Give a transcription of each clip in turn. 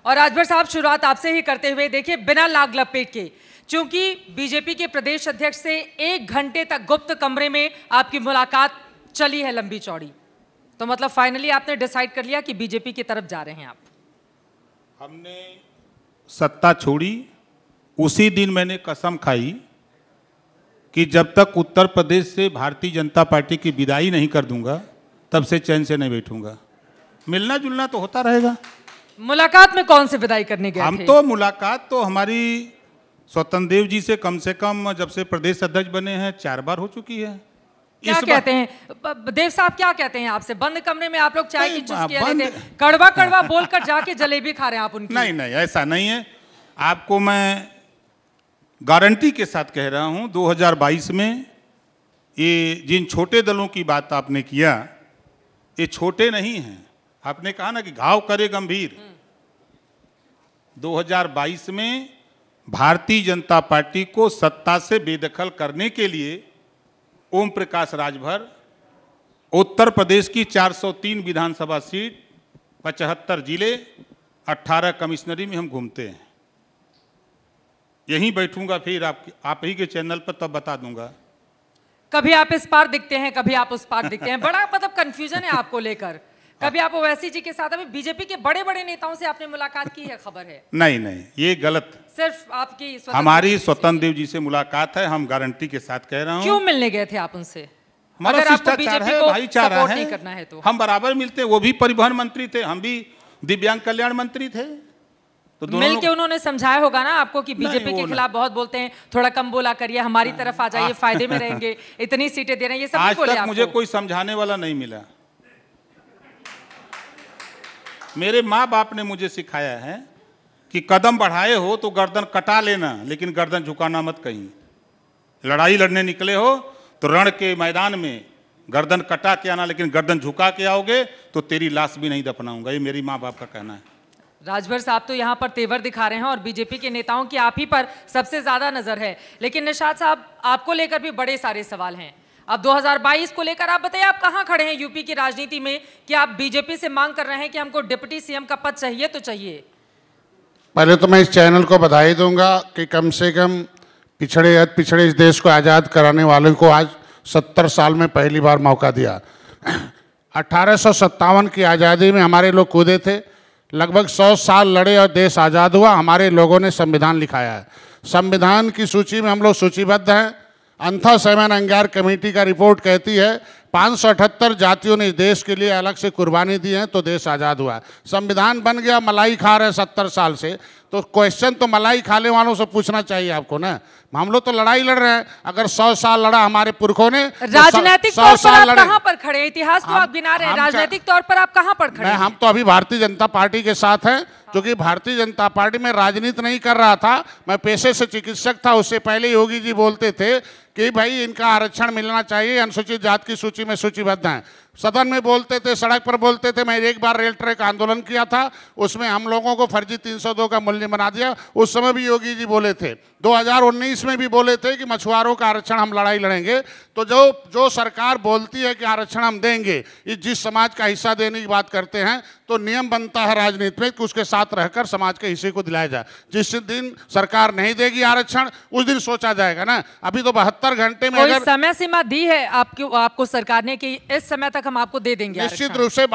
और राजभर साहब, शुरुआत आपसे ही करते हुए, देखिए बिना लाग लपेट के, चूंकि बीजेपी के प्रदेश अध्यक्ष से 1 घंटे तक गुप्त कमरे में आपकी मुलाकात चली है लंबी चौड़ी, तो मतलब फाइनली आपने डिसाइड कर लिया कि बीजेपी की तरफ जा रहे हैं आप? हमने सत्ता छोड़ी, उसी दिन मैंने कसम खाई कि जब तक उत्तर प्रदेश से भारतीय जनता पार्टी की विदाई नहीं कर दूंगा तब से चैन से नहीं बैठूंगा। मिलना जुलना तो होता रहेगा। मुलाकात में कौन से विदाई करने गए थे? हम तो मुलाकात तो हमारी स्वतंत्र देव जी से कम से कम जब से प्रदेश अध्यक्ष बने हैं 4 बार हो चुकी है। क्या कहते हैं देव साहब, क्या कहते हैं आपसे? बंद कमरे में आप लोग चाय की चुस्कियां लेते, कड़वा कड़वा बोलकर जाके जलेबी खा रहे हैं आप उनकी? नहीं नहीं, ऐसा नहीं है। आपको मैं गारंटी के साथ कह रहा हूं, 2022 में ये जिन छोटे दलों की बात आपने किया, ये छोटे नहीं हैं। आपने कहा ना कि घाव करे गंभीर। 2022 में भारतीय जनता पार्टी को सत्ता से बेदखल करने के लिए ओम प्रकाश राजभर उत्तर प्रदेश की 403 विधानसभा सीट, 75 जिले, 18 कमिश्नरी में हम घूमते हैं। यहीं बैठूंगा, फिर आप ही के चैनल पर तब बता दूंगा। कभी आप इस पार दिखते हैं, कभी आप उस पार दिखते हैं, बड़ा मतलब कंफ्यूजन है आपको लेकर। कभी आप ओवैसी जी के साथ, अभी बीजेपी के बड़े बड़े नेताओं से आपने मुलाकात की है, खबर है? नहीं नहीं, ये गलत। सिर्फ आपकी हमारी स्वतंत्र देव जी से मुलाकात है, हम गारंटी के साथ कह रहा हूँ। क्यों मिलने गए थे आप उनसे? हमारा शिष्टाचार है, भाईचारा है, हम बराबर मिलते हैं। वो भी परिवहन मंत्री थे, हम भी दिव्यांग कल्याण मंत्री थे, तो मिल के उन्होंने समझाया होगा ना आपको कि बीजेपी के खिलाफ बहुत बोलते हैं, थोड़ा कम बोला करिए, हमारी तरफ आ जाइए, फायदे में रहेंगे, इतनी सीटें दे रहे हैं, ये सब आज बोले तक आपको? मुझे कोई समझाने वाला नहीं मिला। मेरे माँ बाप ने मुझे सिखाया है कि कदम बढ़ाए हो तो गर्दन कटा लेना, लेकिन गर्दन झुकाना मत कहीं। लड़ाई लड़ने निकले हो तो रण के मैदान में गर्दन कटा के आना, लेकिन गर्दन झुका के आओगे तो तेरी लाश भी नहीं दफनाऊंगा। ये मेरी माँ बाप का कहना है। राजभर साहब तो यहाँ पर तेवर दिखा रहे हैं और बीजेपी के नेताओं की आप ही पर सबसे ज्यादा नजर है, लेकिन निशात साहब, आपको लेकर भी बड़े सारे सवाल हैं। अब 2022 को लेकर आप बताइए, आप कहां खड़े हैं यूपी की राजनीति में कि आप बीजेपी से मांग कर रहे हैं कि हमको डिप्टी सीएम का पद चाहिए तो चाहिए? पहले तो मैं इस चैनल को बधाई दूंगा कि कम से कम पिछड़े इस देश को आज़ाद कराने वालों को आज 70 साल में पहली बार मौका दिया। 1857 की आज़ादी में हमारे लोग कूदे थे, लगभग 100 साल लड़े और देश आज़ाद हुआ। हमारे लोगों ने संविधान लिखाया है। संविधान की सूची में हम लोग सूचीबद्ध हैं। अंथा सेवन अंगार कमेटी का रिपोर्ट कहती है 578 जातियों ने इस देश के लिए अलग से कुर्बानी दी है, तो देश आज़ाद हुआ। संविधान बन गया, मलाई खा रहे 70 साल से, तो क्वेश्चन तो मलाई खाने वालों से पूछना चाहिए आपको ना। हम लोग तो लड़ाई लड़ रहे हैं। अगर 100 साल लड़ा हमारे पुरखों ने, राजनीतिक तौर पर आप कहां पर खड़े हैं? इतिहास तो आप गिना रहे हैं, राजनीतिक तौर पर आप कहां पर खड़े हैं? हम तो अभी भारतीय जनता पार्टी के साथ हैं, क्योंकि भारतीय जनता पार्टी में राजनीति नहीं कर रहा था। मैं पेशे से चिकित्सक था, उससे पहले योगी जी बोलते थे कि भाई इनका आरक्षण मिलना चाहिए, अनुसूचित जाति की सूची में सूचीबद्ध हैं। सदन में बोलते थे, सड़क पर बोलते थे। मैं एक बार रेल ट्रैक आंदोलन किया था, उसमें हम लोगों को फर्जी 302 का मूल्य बना दिया। उस समय भी योगी जी बोले थे। 2019 में भी बोले थे कि मछुआरों का आरक्षण हम लड़ाई लड़ेंगे। तो जो सरकार बोलती है कि आरक्षण हम देंगे, जिस समाज का हिस्सा देने की बात करते हैं, तो नियम बनता है राजनीति में कि उसके साथ रहकर समाज के हिस्से को दिलाया जाए। जिस दिन सरकार नहीं देगी आरक्षण, उस दिन सोचा जाएगा ना। अभी तो 72 घंटे में अगर समय सीमा दी है आपको सरकार ने कि इस समय तक हम आपको दे देंगे, निश्चित रूप से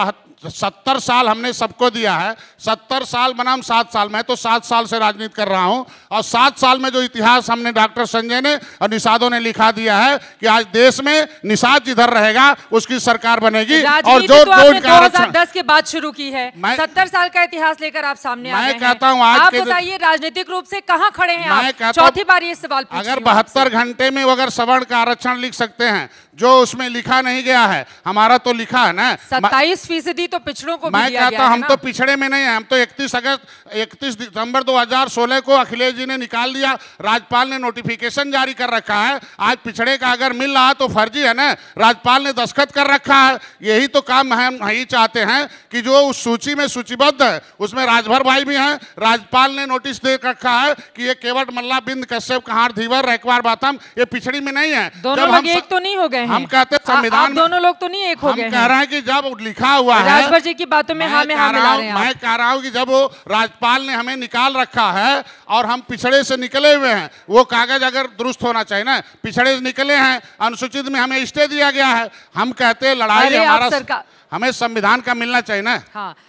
70 साल हमने सबको दिया है। 70 साल बनाम 7 साल, मैं तो 7 साल से राजनीति कर रहा हूं, और 7 साल में जो इतिहास हमने डॉक्टर संजय ने और निषादों ने लिखा दिया है कि आज देश में निषाद जिधर रहेगा उसकी सरकार बनेगी। और जो 2010 के बाद शुरू की है, 70 साल का इतिहास लेकर आप सामने आ गए हैं। कहता हूं आप बताइए राजनीतिक रूप से कहां खड़े हैं आप? चौथी बार ये सवाल पूछ रही हूं। अगर 72 घंटे में अगर सवर्ण का आरक्षण लिख सकते हैं, जो उसमें लिखा नहीं गया है, हमारा तो लिखा है ना। 27% तो पिछड़ों को मैं कहता हूं हम तो पिछड़े में नहीं है। हम तो 31 दिसंबर 2016 को अखिलेश जी ने निकाल दिया, राज्यपाल ने नोटिफिकेशन जारी कर रखा है। आज पिछड़े का अगर मिल रहा तो फर्जी है ना, राज्यपाल ने दस्तखत कर रखा है। यही तो काम हम यही चाहते हैं कि जो उस सूची में सूचीबद्ध है उसमें राजभर भाई भी हैं। राज्यपाल ने नोटिस दे रखा है कि ये केवट मल्ला, बिंद कश्यप, कहार, धीवर, रैकवार, बातम, ये पिछड़ी में नहीं है। दोनों लोग एक तो नहीं हो गए हैं। हम कहते हैं आप संविधान दोनों लोग तो नहीं एक हो गए हम कह रहे हैं कि जब लिखा हुआ है, राजभर जी की बातों में हाँ में हाँ मिला रहे हैं आप। मैं कह रहा हूँ कि जब वो राज्यपाल ने हमें निकाल रखा है और हम पिछड़े से निकले हुए हैं, वो कागज अगर दुरुस्त होना चाहिए ना। पिछड़े से निकले हैं, अनुसूचित में हमें स्टे दिया गया है। हम कहते हैं लड़ाई अरे आप हमारा सरकार- हमें संविधान का मिलना चाहिए ना। हाँ,